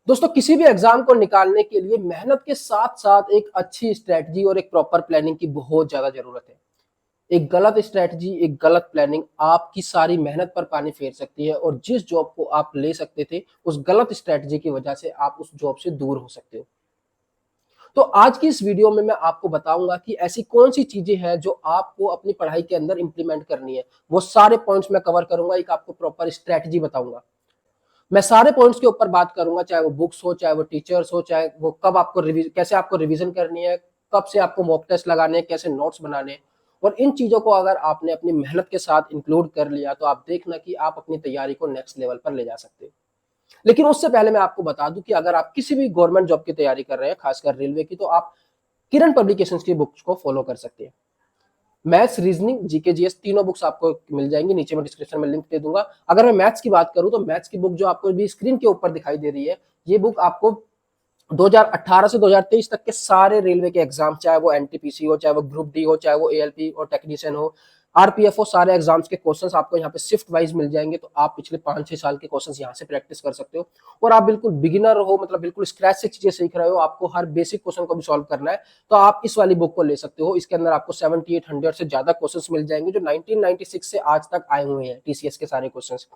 दोस्तों किसी भी एग्जाम को निकालने के लिए मेहनत के साथ साथ एक अच्छी स्ट्रेटजी और एक प्रॉपर प्लानिंग की बहुत ज्यादा जरूरत है। एक गलत स्ट्रेटजी, एक गलत प्लानिंग आपकी सारी मेहनत पर पानी फेर सकती है और जिस जॉब को आप ले सकते थे उस गलत स्ट्रेटजी की वजह से आप उस जॉब से दूर हो सकते हो। तो आज की इस वीडियो में मैं आपको बताऊंगा कि ऐसी कौन सी चीजें हैं जो आपको अपनी पढ़ाई के अंदर इंप्लीमेंट करनी है। वो सारे पॉइंट्स मैं कवर करूंगा, एक आपको प्रॉपर स्ट्रेटजी बताऊंगा। मैं सारे पॉइंट्स के ऊपर बात करूंगा, चाहे वो बुक्स हो, चाहे वो टीचर्स हो, चाहे वो कब आपको कैसे आपको रिवीजन करनी है, कब से आपको मॉक टेस्ट लगाने हैं, कैसे नोट्स बनाने हैं। और इन चीजों को अगर आपने अपनी मेहनत के साथ इंक्लूड कर लिया तो आप देखना कि आप अपनी तैयारी को नेक्स्ट लेवल पर ले जा सकते हो। लेकिन उससे पहले मैं आपको बता दूं कि अगर आप किसी भी गवर्नमेंट जॉब की तैयारी कर रहे हैं, खासकर रेलवे की, तो आप किरण पब्लिकेशंस की बुक्स को फॉलो कर सकते हैं। मैथ्स, रीजनिंग, जीके, जीएस तीनों बुक्स आपको मिल जाएंगी, नीचे मैं डिस्क्रिप्शन में लिंक दे दूंगा। अगर मैं मैथ्स की बात करूं तो मैथ्स की बुक जो आपको भी स्क्रीन के ऊपर दिखाई दे रही है, ये बुक आपको 2018 से 2023 तक के सारे रेलवे के एग्जाम, चाहे वो एनटीपीसी हो, चाहे वो ग्रुप डी हो, चाहे वो एएलपी और टेक्नीशियन हो, आरपीएफ हो, सारे एग्जाम्स के क्वेश्चंस आपको यहाँ पे शिफ्ट वाइज मिल जाएंगे। तो आप पिछले 5-6 साल के क्वेश्चंस यहाँ से प्रैक्टिस कर सकते हो। और आप बिल्कुल बिगिनर हो, मतलब बिल्कुल स्क्रैच से चीजें सीख रहे हो, आपको हर बेसिक क्वेश्चन को भी सॉल्व करना है, तो आप इस वाली बुक को ले सकते हो। इसके अंदर आपको 7800 से ज्यादा क्वेश्चंस मिल जाएंगे जो 1996 से आज तक आए हुए हैं, टीसीएस के सारे क्वेश्चंस।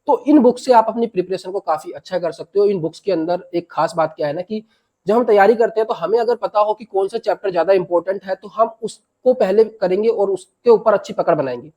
तो इन बुक्स से आप अपनी प्रिपरेशन को काफी अच्छा कर सकते हो। इन बुक्स के अंदर एक खास बात क्या है ना, कि जब हम तैयारी करते हैं तो हमें अगर पता हो कि कौन सा चैप्टर ज्यादा इंपॉर्टेंट है तो हम उसको पहले करेंगे और उसके ऊपर अच्छी पकड़ बनाएंगे।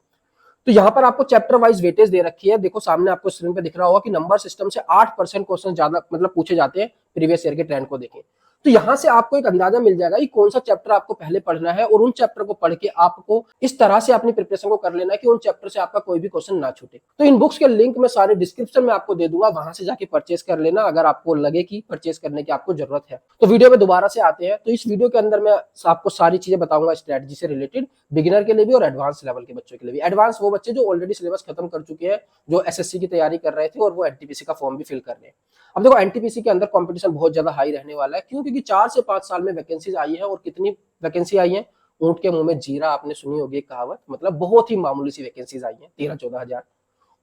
तो यहाँ पर आपको चैप्टर वाइज वेटेज दे रखी है। देखो सामने आपको स्क्रीन पे दिख रहा होगा कि नंबर सिस्टम से 8% क्वेश्चन ज्यादा मतलब पूछे जाते हैं। प्रीवियस ईयर के ट्रेंड को देखें तो यहाँ से आपको एक अंदाजा मिल जाएगा कि कौन सा चैप्टर आपको पहले पढ़ना है, और उन चैप्टर को पढ़ के आपको इस तरह से अपनी प्रिपरेशन को कर लेना है कि उन चैप्टर से आपका कोई भी क्वेश्चन ना छूटे। तो इन बुक्स के लिंक मैं सारे डिस्क्रिप्शन में आपको दे दूंगा, वहां से जाके परचेस कर लेना अगर आपको लगे कि परचेस करने की आपको जरूरत है। तो वीडियो में दोबारा से आते हैं। तो इस वीडियो के अंदर मैं आपको सारी चीजें बताऊंगा स्ट्रेटजी से रिलेटेड, बिगिनर के लिए भी और एडवांस लेवल के बच्चों के लिए भी। एडवांस वो बच्चे जो ऑलरेडी सिलेबस खत्म कर चुके हैं, जो एसएससी की तैयारी कर रहे थे और वो एनटीपीसी का फॉर्म भी फिल कर रहे हैं। अब देखो एनटीपीसी के अंदर कंपटीशन बहुत ज्यादा हाई रहने वाला है। क्यों? क्योंकि 4 से 5 साल में वैकेंसीज आई है। और कितनी वैकेंसी आई है? ऊंट के मुंह में जीरा, आपने सुनी होगी कहावत, मतलब बहुत ही मामूली सी वैकेंसीज आई है, 13-14 हजार।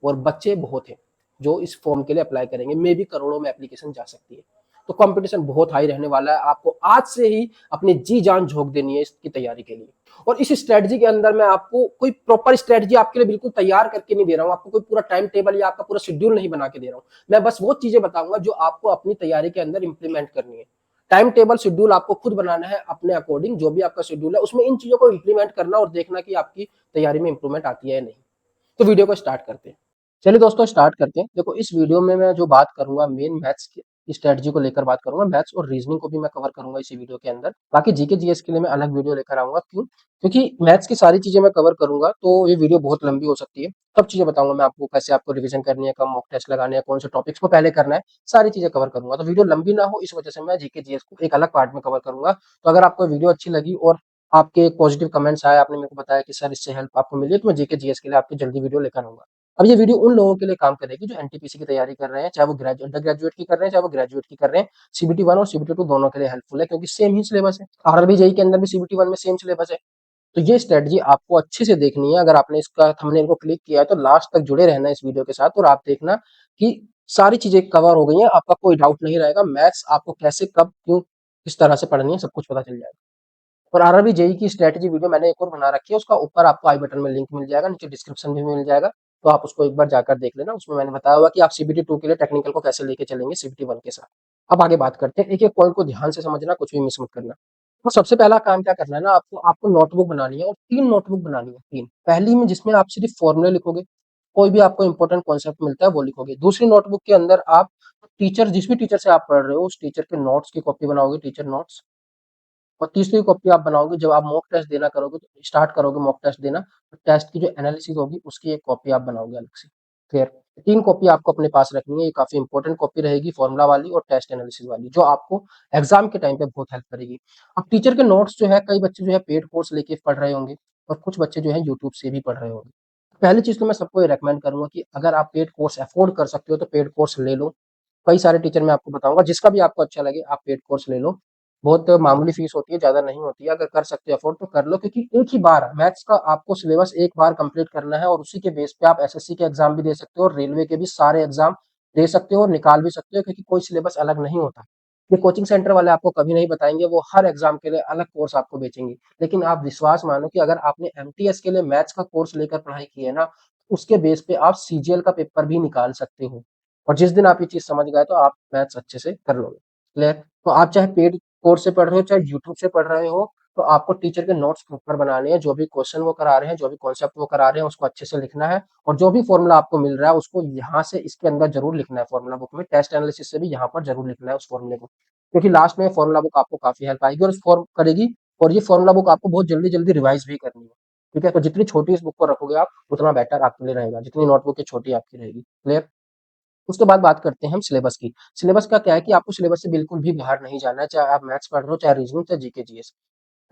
और बच्चे बहुत हैं जो इस फॉर्म के लिए अप्लाई करेंगे, मे भी करोड़ों में एप्लीकेशन जा सकती है। तो कंपटीशन बहुत हाई रहने वाला है। आपको आज से ही अपनी जी जान झोंक देनी है इसकी तैयारी के लिए। और इस स्ट्रेटजी के अंदर मैं आपको कोई प्रॉपर स्ट्रेटजी आपके लिए बिल्कुल तैयार करके नहीं दे रहा हूं, आपको कोई पूरा टाइम टेबल या आपका पूरा शेड्यूल नहीं बना के दे रहा हूं। मैं बस वो चीजें बताऊंगा जो आपको अपनी तैयारी के अंदर इंप्लीमेंट करनी है। टाइम टेबल शेड्यूल आपको खुद बनाना है अपने अकॉर्डिंग, जो भी आपका शेड्यूल है उसमें इन चीजों को इंप्लीमेंट करना और देखना कि आपकी तैयारी में इंप्रूवमेंट आती है या नहीं। तो वीडियो को स्टार्ट करते हैं। चलिए दोस्तों स्टार्ट करते हैं। देखो इस वीडियो में मैं जो बात करूंगा मेन मैथ्स की स्ट्रेटजी को लेकर बात करूंगा। मैथ्स और रीजनिंग को भी मैं कवर करूंगा इसी वीडियो के अंदर। बाकी जीके जीएस के लिए मैं अलग वीडियो लेकर आऊंगा। क्यों? क्योंकि मैथ्स की सारी चीजें मैं कवर करूंगा तो ये वीडियो बहुत लंबी हो सकती है। सब चीजें बताऊंगा मैं आपको, कैसे आपको रिवीजन करनी है, कब मॉक टेस्ट लगाने हैं, कौन से टॉपिक्स को पहले करना है, सारी चीजें कवर करूंगा। तो वीडियो लंबी ना हो इस वजह से मैं जीके जीएस को एक अलग पार्ट में कवर करूंगा। तो अगर आपको वीडियो अच्छी लगी और आपके पॉजिटिव कमेंट्स आए, आपने मेरे को बताया कि सर इससे हेल्प आपको मिली है, तो मैं जीके जीएस के लिए आपकी जल्दी वीडियो लेकर आऊंगा। अब ये वीडियो उन लोगों के लिए काम करेगी जो एनटीपीसी की तैयारी कर रहे हैं, चाहे वो अंडर ग्रेजुएट की कर रहे हैं, चाहे वो ग्रेजुएट की कर रहे हैं। सीबीटी 1 और सीबीटी 2 दोनों के लिए हेल्पफुल है, क्योंकि सेम ही सिलेबस है। आरआरबी जेई के अंदर भी सीबीटी 1 में सेम सिलेबस है। तो ये स्ट्रेटजी आपको अच्छे से देखनी है। अगर आपने इसका थंबनेल को क्लिक किया है तो लास्ट तक जुड़े रहना है इस वीडियो के साथ, और आप देखना कि सारी चीजें कवर हो गई हैं, आपका कोई डाउट नहीं रहेगा। मैथ्स आपको कैसे, कब, क्यों, किस तरह से पढ़नी है, सब कुछ पता चल जाएगा। और आरआरबी जेई की स्ट्रेटजी वीडियो मैंने एक और बना रखी है, उसका ऊपर आपको आई बटन में लिंक मिल जाएगा, नीचे डिस्क्रिप्शन में मिल जाएगा। तो आप उसको एक बार जाकर देख लेना। उसमें मैंने बताया हुआ कि आप सीबीटी 2 के लिए टेक्निकल को कैसे लेके चलेंगे सीबीटी 1 के साथ। अब आगे बात करते हैं। एक एक पॉइंट को ध्यान से समझना, कुछ भी मिस मत करना। तो सबसे पहला काम क्या करना है ना, आपको आपको नोटबुक बनानी है, और 3 नोटबुक बनानी है। 3 पहली में जिसमें आप सिर्फ फॉर्मूले लिखोगे, कोई भी आपको इंपॉर्टेंट कॉन्सेप्ट मिलता है वो लिखोगे। दूसरी नोटबुक के अंदर आप टीचर, जिस भी टीचर से आप पढ़ रहे हो उस टीचर के नोट्स की कॉपी बनाओगे, टीचर नोट्स। और तीसरी कॉपी आप बनाओगे जब आप मॉक टेस्ट देना करोगे, तो स्टार्ट करोगे मॉक टेस्ट देना, तो टेस्ट की जो एनालिसिस होगी उसकी एक कॉपी आप बनाओगे अलग से। क्लियर? 3 कॉपी आपको अपने पास रखनी है। ये काफी इंपॉर्टेंट कॉपी रहेगी, फॉर्मूला वाली और टेस्ट एनालिसिस वाली, जो आपको एग्जाम के टाइम पे बहुत हेल्प करेगी। अब टीचर के नोट्स जो है, कई बच्चे जो है पेड कोर्स लेके पढ़ रहे होंगे, और कुछ बच्चे जो है यूट्यूब से भी पढ़ रहे होंगे। पहली चीज तो मैं सबको ये रेकमेंड करूंगा कि अगर आप पेड कोर्स अफोर्ड कर सकते हो तो पेड कोर्स ले लो। कई सारे टीचर मैं आपको बताऊंगा, जिसका भी आपको अच्छा लगे आप पेड कोर्स ले लो। बहुत मामूली फीस होती है, ज्यादा नहीं होती है। अगर कर सकते हो अफोर्ड तो कर लो, क्योंकि एक ही बार मैथ्स का आपको सिलेबस एक बार कंप्लीट करना है, और उसी के बेस पे आप एसएससी के एग्जाम भी दे सकते हो और रेलवे के भी सारे एग्जाम दे सकते हो और निकाल भी सकते हो, क्योंकि कोई सिलेबस अलग नहीं होता। ये कोचिंग सेंटर वाले आपको कभी नहीं बताएंगे, वो हर एग्जाम के लिए अलग कोर्स आपको बेचेंगे। लेकिन आप विश्वास मानो कि अगर आपने एमटीएस के लिए मैथ्स का कोर्स लेकर पढ़ाई की है ना, उसके बेस पे आप सीजीएल का पेपर भी निकाल सकते हो। और जिस दिन आप ये चीज समझ गए तो आप मैथ्स अच्छे से कर लोगे। क्लियर? तो आप चाहे पेड कोर्स से पढ़ रहे हो, चाहे यूट्यूब से पढ़ रहे हो, तो आपको टीचर के नोट्स प्रॉपर बनाने हैं। जो भी क्वेश्चन वो करा रहे हैं, जो भी कॉन्सेप्ट वो करा रहे हैं, उसको अच्छे से लिखना है। और जो भी फॉर्मूला आपको मिल रहा है उसको यहाँ से इसके अंदर जरूर लिखना है, फॉर्मूला बुक में। टेस्ट एनालिसिस से भी यहाँ पर जरूर लिखना है उस फॉर्मूले को, क्योंकि लास्ट में फॉर्मूला बुक आपको काफी हेल्प आएगी और इस फॉर्म करेगी। और ये फॉर्मूला बुक आपको बहुत जल्दी जल्दी रिवाइज भी करनी है। ठीक है? तो जितनी छोटी इस बुक को रखोगे आप, उतना बेटर आपके लिए रहेगा, जितनी नोटबुक की छोटी आपकी रहेगी। क्लियर? उसके बाद बात करते हैं हम सिलेबस की। सिलेबस का क्या है कि आपको सिलेबस से बिल्कुल भी बाहर नहीं जाना है, चाहे आप मैथ्स पढ़ रहे हो, चाहे रीजनिंग, चाहे जीके जीएस।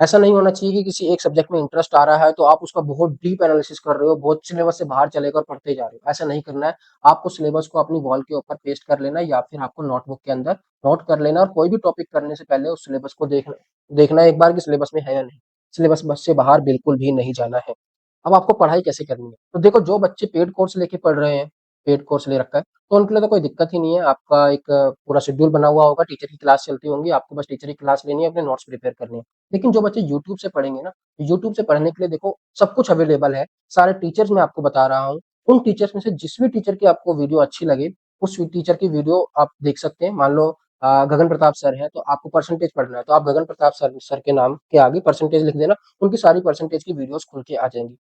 ऐसा नहीं होना चाहिए कि किसी एक सब्जेक्ट में इंटरेस्ट आ रहा है तो आप उसका बहुत डीप एनालिसिस कर रहे हो, बहुत सिलेबस से बाहर चले गए और पढ़ते जा रहे हो। ऐसा नहीं करना है। आपको सिलेबस को अपनी वॉल के ऊपर पेस्ट कर लेना है, या फिर आपको नोटबुक के अंदर नोट कर लेना। और कोई भी टॉपिक करने से पहले उस सिलेबस को देखना देखना है एक बार कि सिलेबस में है या नहीं। सिलेबस बस से बाहर बिल्कुल भी नहीं जाना है। अब आपको पढ़ाई कैसे करनी है? तो देखो, जो बच्चे पेड कोर्स लेके पढ़ रहे हैं, पेड कोर्स ले रखा है, तो उनके लिए तो कोई दिक्कत ही नहीं है। आपका एक पूरा शेड्यूल बना हुआ होगा, टीचर की क्लास चलती होंगी, आपको बस टीचर की क्लास लेनी है, अपने नोट्स प्रिपेयर करने हैं। लेकिन जो बच्चे यूट्यूब से पढ़ेंगे ना, यूट्यूब से पढ़ने के लिए देखो सब कुछ अवेलेबल है। सारे टीचर्स मैं आपको बता रहा हूँ। उन टीचर्स में से जिस भी टीचर की आपको वीडियो अच्छी लगे, उस टीचर की वीडियो आप देख सकते हैं। मान लो गगन प्रताप सर हैं, तो आपको परसेंटेज पढ़ना है, तो आप गगन प्रताप सर के नाम के आगे परसेंटेज लिख देना। उनकी सारी परसेंटेज की वीडियोस खुल के आ जाएंगी।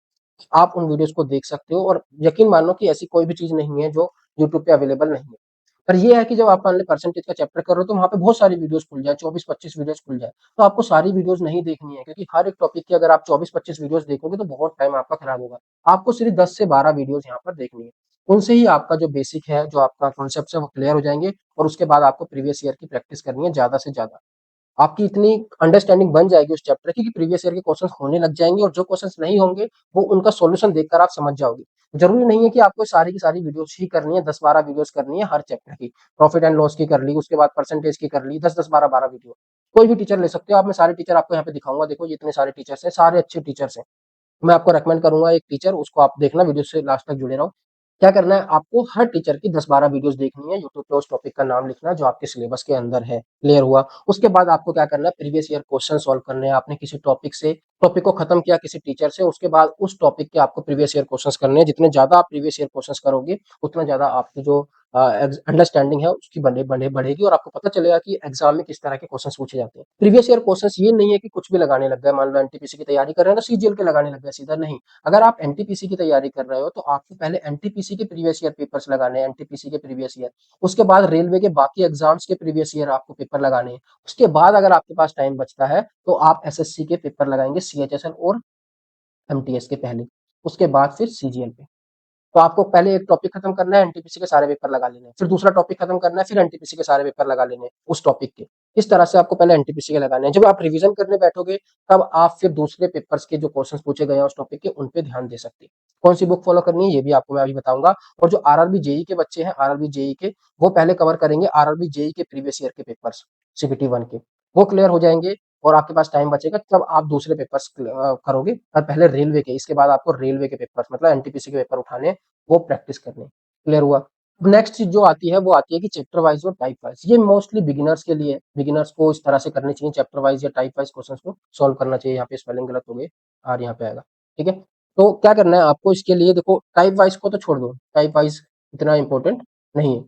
आप उन वीडियोस को देख सकते हो। और यकीन मानो कि ऐसी कोई भी चीज नहीं है जो यूट्यूब पे अवेलेबल नहीं है। पर ये है कि जब आप मान लो परसेंटेज का चैप्टर कर रहे हो, तो वहाँ पे बहुत सारी वीडियोस खुल जाए, 24-25 वीडियोस खुल जाए। तो आपको सारी वीडियोस नहीं देखनी है, क्योंकि हर एक टॉपिक की अगर आप 24-25 वीडियोस देखोगे तो बहुत टाइम आपका खराब होगा। आपको सिर्फ 10 से 12 वीडियोस यहाँ पर देखनी है। उनसे ही आपका जो बेसिक है, जो आपका कॉन्सेप्ट है, वो क्लियर हो जाएंगे। और उसके बाद आपको प्रीवियस ईयर की प्रैक्टिस करनी है ज्यादा से ज्यादा। आपकी इतनी अंडरस्टैंडिंग बन जाएगी उस चैप्टर की कि प्रीवियस ईयर के क्वेश्चंस होने लग जाएंगे। और जो क्वेश्चंस नहीं होंगे, वो उनका सॉल्यूशन देखकर आप समझ जाओगे। जरूरी नहीं है कि आपको सारी की सारी वीडियोस ही करनी है, 10-12 वीडियोस करनी है हर चैप्टर की। प्रॉफिट एंड लॉस की कर ली, उसके बाद परसेंटेज की कर ली, 10-10, 12-12 वीडियो। कोई भी टीचर ले सकते हो आप। मैं सारे टीचर आपको यहाँ पे दिखाऊंगा। देखो, ये इतने सारे टीचर्स हैं, सारे अच्छे टीचर्स हैं। मैं आपको रेकमेंड करूंगा एक टीचर, उसको आप देखना, वीडियो से लास्ट तक जुड़े रहो। क्या करना है आपको? हर टीचर की 10-12 वीडियोस देखनी है, यूट्यूब पे उस टॉपिक का नाम लिखना है जो आपके सिलेबस के अंदर है। क्लियर हुआ? उसके बाद आपको क्या करना है? प्रीवियस ईयर क्वेश्चन सॉल्व करने हैं। आपने किसी टॉपिक से टॉपिक को खत्म किया किसी टीचर से, उसके बाद उस टॉपिक के आपको प्रीवियस ईयर क्वेश्चंस करने हैं। जितने ज्यादा आप प्रीवियस ईयर क्वेश्चंस करोगे, उतना ज्यादा आपकी जो अंडरस्टैंडिंग है उसकी बढ़ेगी। और आपको पता चलेगा कि एग्जाम में किस तरह के क्वेश्चंस पूछे जाते हैं। प्रीवियस ईयर क्वेश्चंस ये नहीं है कि कुछ भी लगाने लग गए। मान लो एनटीपीसी की तैयारी कर रहे हैं तो सीजीएल के लगाने लग गए सीधा, नहीं। अगर आप एनटीपीसी की तैयारी कर रहे हो तो आपको पहले एनटीपीसी के प्रीवियस ईयर पेपर्स लगाने हैं, एनटीपीसी के प्रीवियस ईयर। उसके बाद रेलवे के बाकी एग्जाम्स के प्रीवियस ईयर आपको पेपर लगाने हैं। उसके बाद अगर आपके पास टाइम बचता है तो आप एसएससी के पेपर लगाएंगे, सीएचएसएल और एमटीएस के पहले। उसके बाद फिर सीजीएल पे। तो आपको पहले एक टॉपिक खत्म करना है, एनटीपीसी के सारे पेपर लगा लेने हैं। फिर दूसरा टॉपिक खत्म करना है, फिर एनटीपीसी के सारे पेपर लगा लेने हैं उस टॉपिक के। इस तरह से आपको पहले एनटीपीसी के लगाने हैं। जब आप रिवीजन करने बैठोगे, तब आप फिर दूसरे पेपर्स के जो क्वेश्चंस पूछे गए हैं उस टॉपिक के, उन पे ध्यान दे सकते हैं। कौन सी बुक फॉलो करनी है ये भी आपको मैं अभी बताऊंगा। और जो आरआरबी जेई के बच्चे हैं, आरआरबी जेई के, वो पहले कवर करेंगे आरआरबी जेई के प्रीवियस ईयर के पेपर्स, सीपीटी 1 के। वो क्लियर हो जाएंगे और आपके पास टाइम बचेगा, तब आप दूसरे पेपर्स करोगे। और पहले रेलवे के, इसके बाद आपको रेलवे के पेपर्स मतलब एनटीपीसी के पेपर उठाने हैं, वो प्रैक्टिस करनी है। क्लियर हुआ? नेक्स्ट चीज जो आती है वो आती है कि चैप्टर वाइज और टाइप वाइज। ये मोस्टली बिगिनर्स के लिए, बिगिनर्स को इस तरह से करनी चाहिए, चैप्टर वाइज या टाइप वाइज क्वेश्चंस को सॉल्व करना चाहिए। यहाँ पे स्पेलिंग गलत हो गई, आर यहाँ पे आएगा। ठीक है? तो क्या करना है आपको इसके लिए? देखो, टाइप वाइज को तो छोड़ दो, टाइप वाइज इतना इंपॉर्टेंट नहीं है।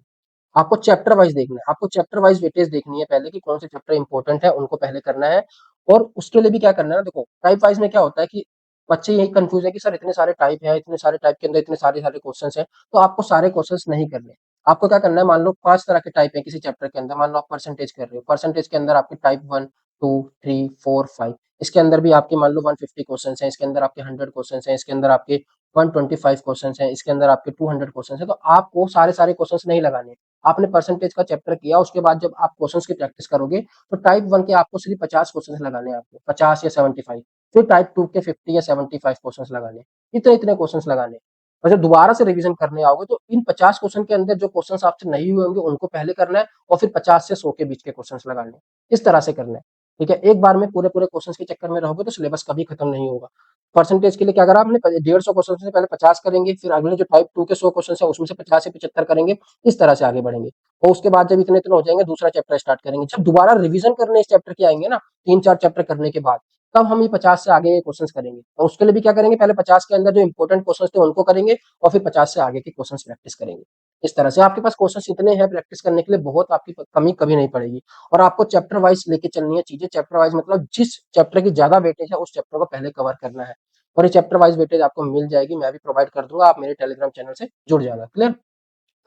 आपको चैप्टर वाइज देखना है। आपको चैप्टर वाइज वेटेज देखनी है पहले कि कौन से चैप्टर इंपॉर्टेंट है, उनको पहले करना है। और उसके लिए भी क्या करना है ना, देखो टाइप वाइज में क्या होता है कि बच्चे यही कंफ्यूज है कि सर इतने सारे टाइप है, इतने सारे टाइप के अंदर इतने सारे सारे क्वेश्चंस हैं, तो आपको सारे क्वेश्चंस नहीं करने। आपको क्या करना है? मान लो 5 तरह के टाइप है किसी चैप्टर के अंदर। मान लो आप परसेंटेज कर रहे हो, परसेंटेज के अंदर आपके टाइप 1, 2, 3, 4, 5। इसके अंदर भी आपके मान लो 150 क्वेश्चंस हैं, इसके अंदर आपके 100 क्वेश्चंस हैं, इसके अंदर आपके 125 क्वेश्चंस हैं, इसके अंदर आपके 200 क्वेश्चंस हैं। तो आपको सारे सारे क्वेश्चंस नहीं लगाने। आपने परसेंटेज का चैप्टर किया, उसके बाद जब आप क्वेश्चंस की प्रैक्टिस करोगे, तो टाइप 1 के आपको सिर्फ 50 क्वेश्चंस लगाने हैं, आपको 50 या 75। फिर टाइप 2 के 50 या 75 क्वेश्चंस लगाने हैं। इतने इतने क्वेश्चंस लगाने हैं। और जब दोबारा से रिवीजन करने आओगे तो इन 50 क्वेश्चन के अंदर जो क्वेश्चंस आपसे नहीं हुए होंगे उनको पहले करना है, और फिर 50 से 100 के बीच के क्वेश्चंस लगाने हैं। इस तरह से करना है। ठीक है? एक बार में पूरे पूरे क्वेश्चंस के चक्कर में रहोगे तो सिलेबस कभी खत्म नहीं होगा। परसेंटेज के लिए क्या करा आपने, 150 क्वेश्चन से पहले 50 करेंगे, फिर अगले जो टाइप 2 के 100 क्वेश्चन है उसमें से 50 से 75 करेंगे, इस तरह से आगे बढ़ेंगे। और उसके बाद जब इतने इतने हो जाएंगे दूसरा चैप्टर स्टार्ट करेंगे। जब दोबारा रिवीजन करने इस चैप्टर के आएंगे ना, 3-4 चैप्टर करने के बाद, तब हम ये 50 से आगे क्वेश्चन करेंगे। और उसके लिए भी क्या करेंगे, पहले 50 के अंदर जो इंपॉर्टेंट क्वेश्चन थे उनको करेंगे, और फिर 50 से आगे के क्वेश्चन प्रैक्टिस करेंगे। इस तरह से आपके पास क्वेश्चन इतने हैं प्रैक्टिस करने के लिए, बहुत आपकी कमी कभी नहीं पड़ेगी। और आपको चैप्टर वाइज लेके चलनी है चीजें, चैप्टर वाइज मतलब जिस चैप्टर की ज्यादा वेटेज है उस चैप्टर को पहले कवर करना है। और ये चैप्टर वाइज वेटेज आपको मिल जाएगी, मैं भी प्रोवाइड कर दूंगा, आप मेरे टेलीग्राम चैनल से जुड़ जाना। क्लियर।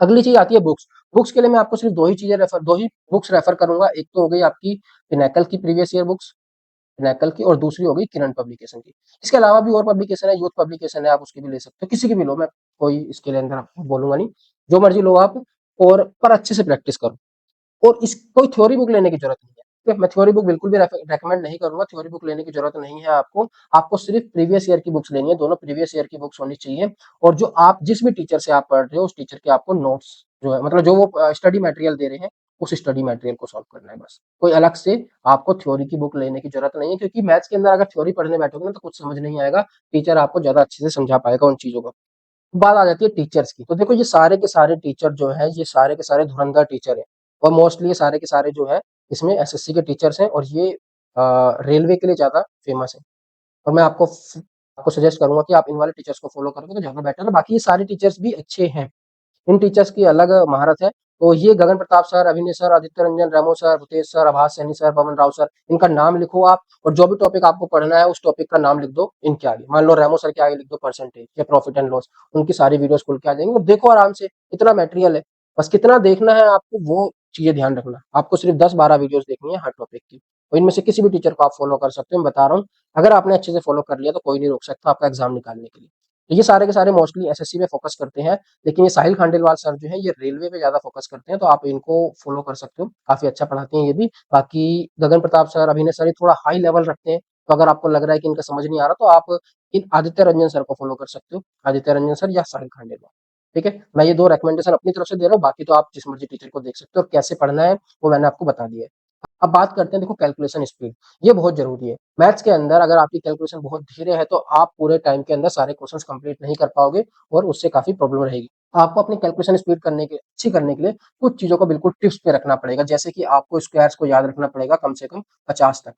अगली चीज आती है बुक्स। बुक्स के लिए मैं आपको सिर्फ दो ही बुक्स रेफर करूंगा। एक तो हो गई आपकी पिनैकल की प्रीवियस ईयर बुक्स, पिनैकल की, और दूसरी हो गई किरण पब्लिकेशन की। इसके अलावा भी और पब्लिकेशन है, यूथ पब्लिकेशन है, आप उसकी भी ले सकते हो, किसी की भी लो, मैं कोई इसके लिए अंदर आपको बोलूंगा नहीं, जो मर्जी लो आप। और पर अच्छे से प्रैक्टिस करो। और इस कोई थ्योरी बुक लेने की जरूरत नहीं है, ठीक है? मैं थ्योरी बुक बिल्कुल भी रेकमेंड नहीं करूंगा, थ्योरी बुक लेने की जरूरत नहीं है आपको। आपको सिर्फ प्रीवियस ईयर की बुक्स लेनी है, दोनों प्रीवियस ईयर की बुक्स होनी चाहिए। और जो आप जिस भी टीचर से आप पढ़ रहे हो उस टीचर के आपको नोट्स जो है, मतलब जो वो स्टडी मटेरियल दे रहे हैं, उस स्टडी मटेरियल को सॉल्व करना है बस। कोई अलग से आपको थ्योरी की बुक लेने की जरूरत नहीं है, क्योंकि मैथ्स के अंदर अगर थ्योरी पढ़ने बैठोगे ना तो कुछ समझ नहीं आएगा, टीचर आपको ज्यादा अच्छे से समझा पाएगा उन चीजों को। बात आ जाती है टीचर्स की। तो देखो ये सारे के सारे टीचर जो है, ये सारे के सारे धुरंधर टीचर है। और मोस्टली ये सारे के सारे जो है इसमें एसएससी के टीचर्स हैं, और ये रेलवे के लिए ज्यादा फेमस है। और मैं आपको सजेस्ट करूंगा कि आप इन वाले टीचर्स को फॉलो करोगे तो ज्यादा बेटर है। बाकी ये सारे टीचर्स भी अच्छे हैं, इन टीचर्स की अलग महारत है। तो ये गगन प्रताप सर, अभिनय सर, आदित्य रंजन, रेमो सर, भूतेश सर, आभास सैनी सर, पवन राव सर, इनका नाम लिखो आप। और जो भी टॉपिक आपको पढ़ना है उस टॉपिक का नाम लिख दो इनके आगे। मान लो रेमो सर के आगे लिख दो परसेंटेज या प्रॉफिट एंड लॉस, उनकी सारी वीडियोस खुल के आ जाएंगे। और देखो आराम से, इतना मटेरियल है, बस कितना देखना है आपको वो चीजें ध्यान रखना। आपको सिर्फ 10-12 वीडियोस देखनी है हर टॉपिक की, और इनमें से किसी भी टीचर को आप फॉलो कर सकते हो। मैं बता रहा हूँ, अगर आपने अच्छे से फॉलो कर लिया तो कोई नहीं रोक सकता आपका एग्जाम निकालने के लिए। तो ये सारे के सारे मोस्टली एसएससी में फोकस करते हैं। लेकिन ये साहिल खांडेलवाल सर जो है ये रेलवे पे ज्यादा फोकस करते हैं, तो आप इनको फॉलो कर सकते हो, काफी अच्छा पढ़ाते हैं ये भी। बाकी गगन प्रताप सर, अभिनय सर ये थोड़ा हाई लेवल रखते हैं, तो अगर आपको लग रहा है कि इनका समझ नहीं आ रहा तो आप इन आदित्य रंजन सर को फॉलो कर सकते हो, आदित्य रंजन सर या साहिल खांडेलवाल। ठीक है, मैं ये दो रिकमेंडेशन अपनी तरफ से दे रहा हूँ, बाकी तो आप जिस मर्जी टीचर को देख सकते हो, और कैसे पढ़ना है वो मैंने आपको बता दिया है। अब बात करते हैं, देखो कैलकुलेशन स्पीड, ये बहुत जरूरी है मैथ्स के अंदर। अगर आपकी कैलकुलेशन बहुत धीरे है तो आप पूरे टाइम के अंदर सारे क्वेश्चंस कंप्लीट नहीं कर पाओगे, और उससे काफी प्रॉब्लम रहेगी। आपको अपनी कैलकुलेशन स्पीड अच्छी करने के लिए कुछ चीजों को बिल्कुल टिप्स पे रखना पड़ेगा। जैसे कि आपको स्क्वायर्स को याद रखना पड़ेगा कम से कम 50 तक,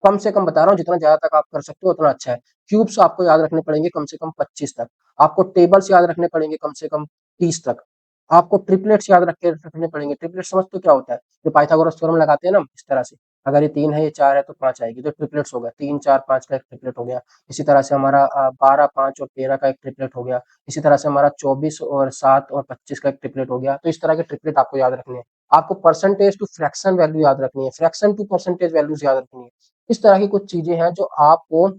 कम से कम बता रहा हूँ, जितना ज्यादा तक आप कर सकते हो उतना अच्छा है। क्यूब्स आपको याद रखने पड़ेंगे कम से कम 25 तक। आपको टेबल्स याद रखने पड़ेंगे कम से कम 30 तक। आपको ट्रिपलेट्स याद रखने पड़ेंगे। ट्रिपलेट समझते हो क्या होता है? जो पाइथागोरस थ्योरम लगाते हैं ना, इस तरह से, अगर ये 3 है, ये 4 है तो 5 आएगी, तो ट्रिपलेट्स हो गया। 3, 4, 5 का एक ट्रिपलेट हो गया। इसी तरह से हमारा 12, 5 और 13 का एक ट्रिपलेट हो गया। इसी तरह से हमारा 24 और 7 और 25 का एक ट्रिपलेट हो गया। तो इस तरह के ट्रिपलेट आपको याद रखने हैं। आपको परसेंटेज टू फ्रैक्शन वैल्यू याद रखनी है, फ्रैक्शन टू परसेंटेज वैल्यूज याद रखनी है। इस तरह की कुछ चीजें हैं जो आपको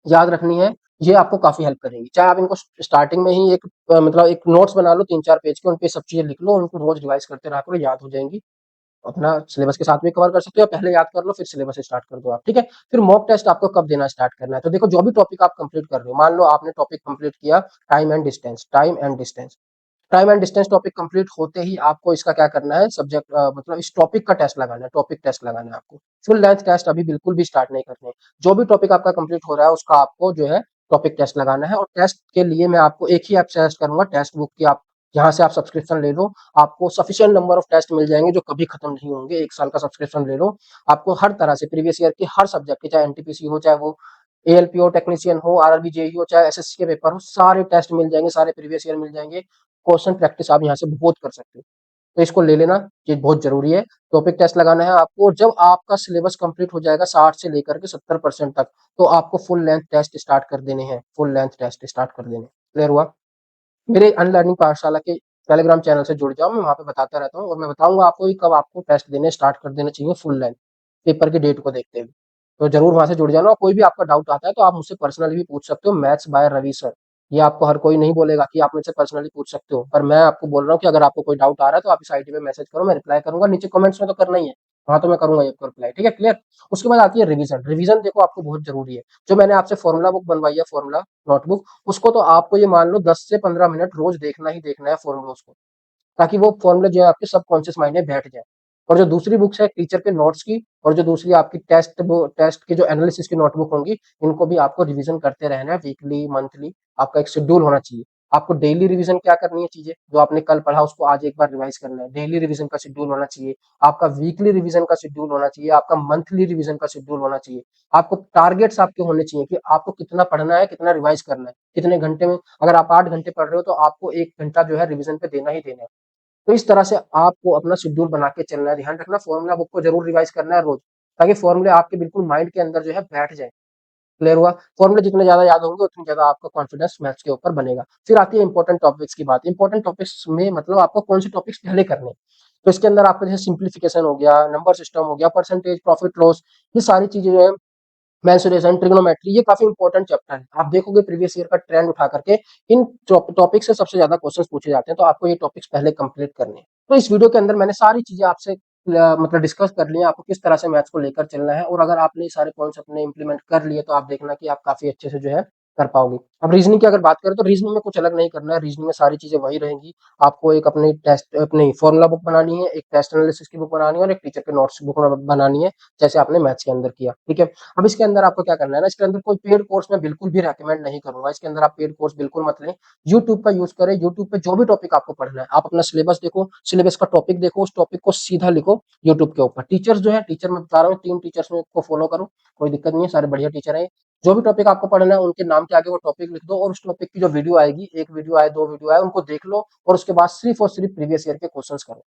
याद रखनी है। ये आपको काफी हेल्प करेंगी। चाहे आप इनको स्टार्टिंग में ही एक मतलब एक नोट्स बना लो 3-4 पेज के, उन पे सब चीजें लिख लो, उनको रोज रिवाइज करते रहा करो, याद हो जाएंगी। अपना सिलेबस के साथ में कवर कर सकते हो, पहले याद कर लो फिर सिलेबस स्टार्ट कर दो आप, ठीक है? फिर मॉक टेस्ट आपको कब देना स्टार्ट करना है, तो देखो जो भी टॉपिक आप कंप्लीट कर रहे हो, मान लो आपने टॉपिक कंप्लीट किया time and distance topic complete होते ही आपको इसका क्या करना है, सब्जेक्ट मतलब इस टॉपिक का टेस्ट लगाना है, टॉपिक टेस्ट लगाना है आपको। फुल लेंथ टेस्ट अभी बिल्कुल भी स्टार्ट नहीं करने। जो भी टॉपिक आपका कंप्लीट हो रहा है उसका आपको जो है टॉपिक टेस्ट लगाना है। और टेस्ट के लिए मैं आपको एक ही ऐप सजेस्ट करूंगा, टेस्ट बुक की। आप यहाँ से आप सब्सक्रिप्शन ले लो, आपको सफिशिएंट नंबर ऑफ टेस्ट मिल जाएंगे जो कभी खत्म नहीं होंगे। 1 साल का सब्सक्रिप्शन ले लो, आपको हर तरह से प्रीवियस ईयर की हर सब्जेक्ट की, चाहे एनटीपीसी हो, चाहे वो एएलपी हो, टेक्नीशियन हो, आरआरबी जेई हो, चाहे एसएससी के पेपर हो, सारे टेस्ट मिल जाएंगे, सारे प्रीवियस ईयर मिल जाएंगे। क्वेश्चन प्रैक्टिस आप यहाँ से बहुत कर सकते हो, तो इसको ले लेना, ये बहुत जरूरी है। टॉपिक टेस्ट लगाना है आपको, और जब आपका सिलेबस कंप्लीट हो जाएगा 60 से लेकर के 70% तक, तो आपको फुल लेंथ टेस्ट स्टार्ट कर देने हैं, फुल लेंथ टेस्ट स्टार्ट कर देने। क्लियर हुआ? मेरे अनलर्निंग पाठशाला के टेलीग्राम चैनल से जुड़ जाओ, मैं वहाँ पे बताता रहता हूँ, और मैं बताऊंगा आपको कि कब आपको टेस्ट देने स्टार्ट कर देना चाहिए फुल लेंथ, पेपर की डेट को देखते हुए। तो जरूर वहां से जुड़ जाना। और कोई भी आपका डाउट आता है तो आप मुझसे पर्सनली भी पूछ सकते हो, मैथ्स बाय रवि सर। ये आपको हर कोई नहीं बोलेगा कि आप मुझसे पर्सनली पूछ सकते हो, पर मैं आपको बोल रहा हूँ कि अगर आपको कोई डाउट आ रहा है तो आप इस आईडी पे मैसेज करो, मैं रिप्लाई करूंगा। नीचे कमेंट्स में तो करना ही है, वहां तो मैं करूंगा आपको रिप्लाई, ठीक है? क्लियर। उसके बाद आती है रिवीजन। रिवीजन देखो आपको बहुत जरूरी है। जो मैंने आपसे फॉर्मुला बुक बनवाई है, फॉर्मुला नोटबुक, उसको तो आपको ये मान लो 10 से 15 मिनट रोज देखना ही देखना है फॉर्मूलों को, ताकि वो फॉर्मूले जो है आपके सबकॉन्शियस माइंड में बैठ जाए। और जो दूसरी बुक्स है टीचर के नोट्स की, और जो दूसरी आपकी टेस्ट की जो एनालिसिस की नोटबुक होंगी, इनको भी आपको रिवीजन करते रहना है, वीकली, मंथली। आपका एक शेड्यूल होना चाहिए। आपको डेली रिवीजन क्या करनी है, चीजें जो आपने कल पढ़ा उसको आज एक बार रिवाइज करना है। डेली रिवीजन का शेड्यूल होना चाहिए, आपका वीकली रिवीजन का शेड्यूल होना चाहिए, आपका मंथली रिवीजन का शेड्यूल होना चाहिए। आपको टारगेट्स आपके होने चाहिए कि आपको कितना पढ़ना है, कितना रिवाइज करना है, कितने घंटे में। अगर आप 8 घंटे पढ़ रहे हो तो आपको 1 घंटा जो है रिवीजन पे देना ही देना है। तो इस तरह से आपको अपना शेड्यूल बना के चलना है। ध्यान रखना, फॉर्मूला बुक को जरूर रिवाइज करना है रोज, ताकि फॉर्मूले आपके बिल्कुल माइंड के अंदर जो है बैठ जाए। क्लियर हुआ? फॉर्मूले जितने ज्यादा याद होंगे उतनी ज्यादा आपका कॉन्फिडेंस मैथ्स के ऊपर बनेगा। फिर आती है इंपॉर्टेंट टॉपिक्स की बात। इंपॉर्टेंट टॉपिक्स में मतलब आपको कौन से टॉपिक्स पहले करने हैं। तो इसके अंदर आपका जैसे सिंप्लीफिकेशन हो गया, नंबर सिस्टम हो गया, परसेंटेज, प्रॉफिट लॉस, ये सारी चीजें जो है, मेंसुरेशन, ट्रिग्नोमेट्री, ये काफी इंपॉर्टेंट चैप्टर है। आप देखोगे प्रीवियस ईयर का ट्रेंड उठा करके इन टॉपिक से सबसे ज्यादा क्वेश्चंस पूछे जाते हैं, तो आपको ये टॉपिक्स पहले कंप्लीट करने हैं। तो इस वीडियो के अंदर मैंने सारी चीजें आपसे मतलब डिस्कस कर ली है, आपको किस तरह से मैथ्स को लेकर चलना है। और अगर आपने ये सारे पॉइंट्स अपने इंप्लीमेंट कर लिए तो आप देखना कि आप काफी अच्छे से जो है कर पाओगे। अब रीजनिंग की अगर बात करें तो रीजनिंग में कुछ अलग नहीं करना है। रीजनिंग में सारी चीजें वही रहेंगी। आपको एक अपनी टेस्ट अपनी फॉर्मुला बुक बनानी है, एक टेस्ट एनालिसिस की बुक बनानी है, और एक टीचर के नोट्स बुक बनानी है, जैसे आपने मैथ्स के अंदर किया। ठीक है। अब इसके अंदर आपको क्या करना है ना, इसके अंदर कोई पेड कोर्स मैं बिल्कुल भी रेकमेंड नहीं करूंगा। इसके अंदर आप पेड कोर्स बिल्कुल मत लें। यूट्यूब का यूज करें। यूट्यूब पे जो भी टॉपिक आपको पढ़ना है, आप अपना सिलेबस देखो, सिलेबस का टॉपिक देखो, उस टॉपिक को सीधा लिखो यूट्यूब के ऊपर। टीचर्स जो है, टीचर मैं बता रहा हूँ, 3 टीचर्स में को फॉलो करो, कोई दिक्कत नहीं है, सारे बढ़िया टीचर है। जो भी टॉपिक आपको पढ़ना है उनके नाम के आगे वो टॉपिक लिख दो, और उस टॉपिक की जो वीडियो आएगी, एक वीडियो आए, 2 वीडियो आए, उनको देख लो, और उसके बाद सिर्फ और सिर्फ प्रीवियस ईयर के क्वेश्चंस करो।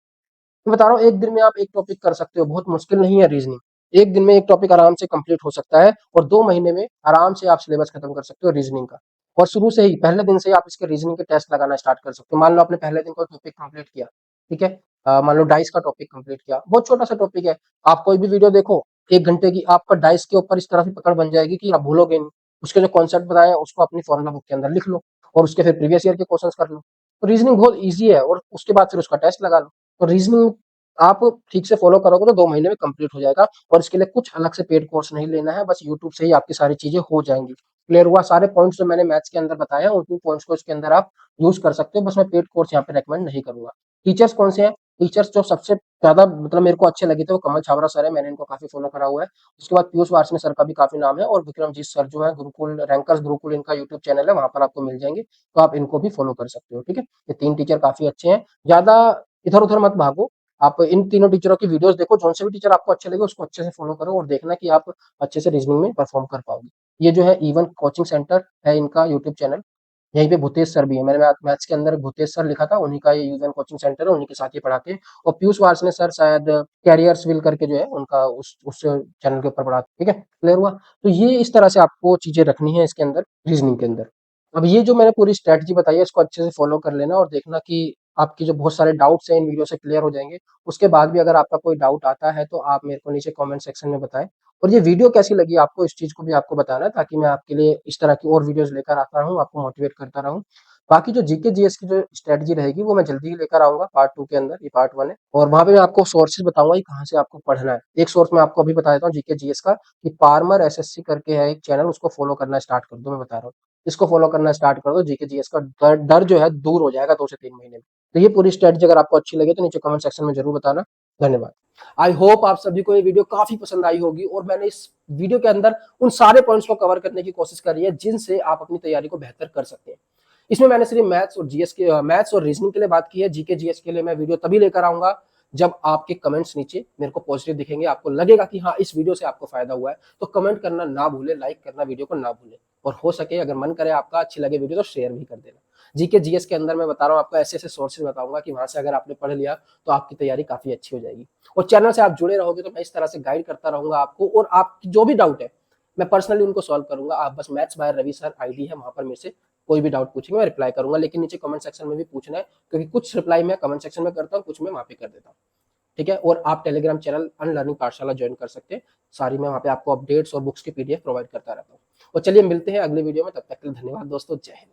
मैं बता रहा हूँ, एक दिन में आप एक टॉपिक कर सकते हो, बहुत मुश्किल नहीं है रीजनिंग। एक दिन में एक टॉपिक आराम से कंप्लीट हो सकता है, और 2 महीने में आराम से आप सिलेबस खत्म कर सकते हो रीजनिंग का। और शुरू से ही पहले दिन से ही आप इसके रीजनिंग के टेस्ट लगाना स्टार्ट कर सकते हो। मान लो आपने पहले दिन कोई टॉपिक कंप्लीट किया, ठीक है, मान लो डाइस का टॉपिक कंप्लीट किया, बहुत छोटा सा टॉपिक है। आप कोई भी वीडियो देखो 1 घंटे की, आपका डाइस के ऊपर इस तरह से पकड़ बन जाएगी कि आप भूलोगे नहीं। उसके जो कॉन्सेप्ट बताए हैं उसको अपनी फॉर्मुला बुक के अंदर लिख लो, और उसके फिर प्रीवियस ईयर के क्वेश्चंस कर लो। तो रीजनिंग बहुत ईजी है, और उसके बाद फिर उसका टेस्ट लगा लो। तो रीजनिंग आप ठीक से फॉलो करोगे तो 2 महीने में कंप्लीट हो जाएगा, और इसके लिए कुछ अलग से पेड कोर्स नहीं लेना है, बस यूट्यूब से ही आपकी सारी चीजें हो जाएंगी। क्लियर हुआ? सारे पॉइंट्स जो मैंने मैथ्स के अंदर बताए हैं, उन पॉइंट्स को इसके अंदर आप यूज कर सकते हो। बस मैं पेड कोर्स यहाँ पे रेकमेंड नहीं करूंगा। टीचर्स कौन से हैं? टीचर्स जो सबसे ज्यादा मतलब मेरे को अच्छे लगे थे वो कमल छाबरा सर है, मैंने इनको काफी फॉलो करा हुआ है। उसके बाद पीयूष वार्ष्णेय सर का भी काफी नाम है, और विक्रमजीत सर जो है, गुरुकुल रैंकर्स गुरुकुल इनका यूट्यूब चैनल है, वहां पर आपको मिल जाएंगे, तो आप इनको भी फॉलो कर सकते हो। ठीक है, ये 3 टीचर काफी अच्छे हैं। ज्यादा इधर उधर मत भागो, आप इन तीनों टीचरों की वीडियोस देखो, जौन से भी टीचर आपको अच्छे लगे उसको अच्छे से फॉलो करो, और देखना कि आप अच्छे से रीजनिंग में परफॉर्म कर पाओगे। ये जो है इवन कोचिंग सेंटर है इनका यूट्यूब चैनल, यहीं पे भूतेश सर भी है। मैंने मैथ्स के अंदर भूतेश सर लिखा था, उन्हीं का ये इवन कोचिंग सेंटर है, उन्हीं के साथ ही पढ़ाते हैं। और पीयूष वार्ष्णेय सर शायद कैरियर्स विल करके जो है उनका उस चैनल के ऊपर पढ़ाते। ठीक है, क्लियर हुआ? तो ये इस तरह से आपको चीजें रखनी है इसके अंदर, रीजनिंग के अंदर। अब ये जो मैंने पूरी स्ट्रेटजी बताई है, इसको अच्छे से फॉलो कर लेना, और देखना कि आपकी जो बहुत सारे डाउट्स हैं इन वीडियो से क्लियर हो जाएंगे। उसके बाद भी अगर आपका कोई डाउट आता है तो आप मेरे को नीचे कमेंट सेक्शन में बताएं। और ये वीडियो कैसी लगी आपको, इस चीज को भी आपको बताना है, ताकि मैं आपके लिए इस तरह की और वीडियोस लेकर आता रहूं, आपको मोटिवेट करता रहूं। बाकी जो जीके जीएस की जो स्ट्रेटजी रहेगी वो मैं जल्दी ही लेकर आऊंगा पार्ट 2 के अंदर, ये पार्ट 1 है। और वहां पे मैं आपको सोर्सेज बताऊंगा कि कहाँ से आपको पढ़ना है। एक सोर्स मैं आपको अभी बता देता हूँ जीके जीएस का, कि पार्मर एसएससी करके है एक चैनल, उसको फॉलो करना स्टार्ट कर दो। मैं बता रहा हूँ, इसको फॉलो करना स्टार्ट कर दो, जीके जीएस का डर जो है दूर हो जाएगा 2 से 3 महीने में। तो ये पूरी स्ट्रेटजी अगर आपको अच्छी लगे तो नीचे कमेंट सेक्शन में जरूर बताना। धन्यवाद। आई होप आप सभी को ये वीडियो काफी पसंद आई होगी, और मैंने इस वीडियो के अंदर उन सारे पॉइंट्स को कवर करने की कोशिश करी है जिनसे आप अपनी तैयारी को बेहतर कर सकते हैं। इसमें मैंने सिर्फ मैथ्स और रीजनिंग के लिए बात की है। जीके जीएस के लिए मैं वीडियो तभी लेकर आऊंगा जब आपके कमेंट्स नीचे मेरे को पॉजिटिव दिखेंगे, आपको लगेगा कि हाँ इस वीडियो से आपको फायदा हुआ है, तो कमेंट करना ना भूले, लाइक करना वीडियो को ना भूले, और हो सके अगर मन करे आपका, अच्छी लगे वीडियो, तो शेयर भी कर देना। जीके जीएस के अंदर मैं बता रहा हूँ आपको, ऐसे ऐसे सोर्सेज बताऊंगा कि वहां से अगर आपने पढ़ लिया तो आपकी तैयारी काफी अच्छी हो जाएगी। और चैनल से आप जुड़े रहोगे तो मैं इस तरह से गाइड करता रहूंगा आपको, और आपकी जो भी डाउट है मैं पर्सनली उनको सॉल्व करूंगा। आप बस maths by Ravi sir ID है, वहां पर मेरे से कोई भी डाउट पूछेंगे, मैं रिप्लाई करूंगा, लेकिन नीचे कमेंट सेक्शन में भी पूछना है, क्योंकि कुछ रिप्लाई मैं कमेंट सेक्शन में करता हूँ, कुछ मैं वहां पे कर देता हूँ। ठीक है, और आप टेलीग्राम चैनल अनलर्निंग पाठशाला ज्वाइन कर सकते हैं। सारी मैं वहां पे आपको अपडेट्स और बुक्स की पीडीएफ प्रोवाइड करता रहता हूँ। और चलिए मिलते हैं अगले वीडियो में, तब तक के लिए धन्यवाद दोस्तों, जय हिंद।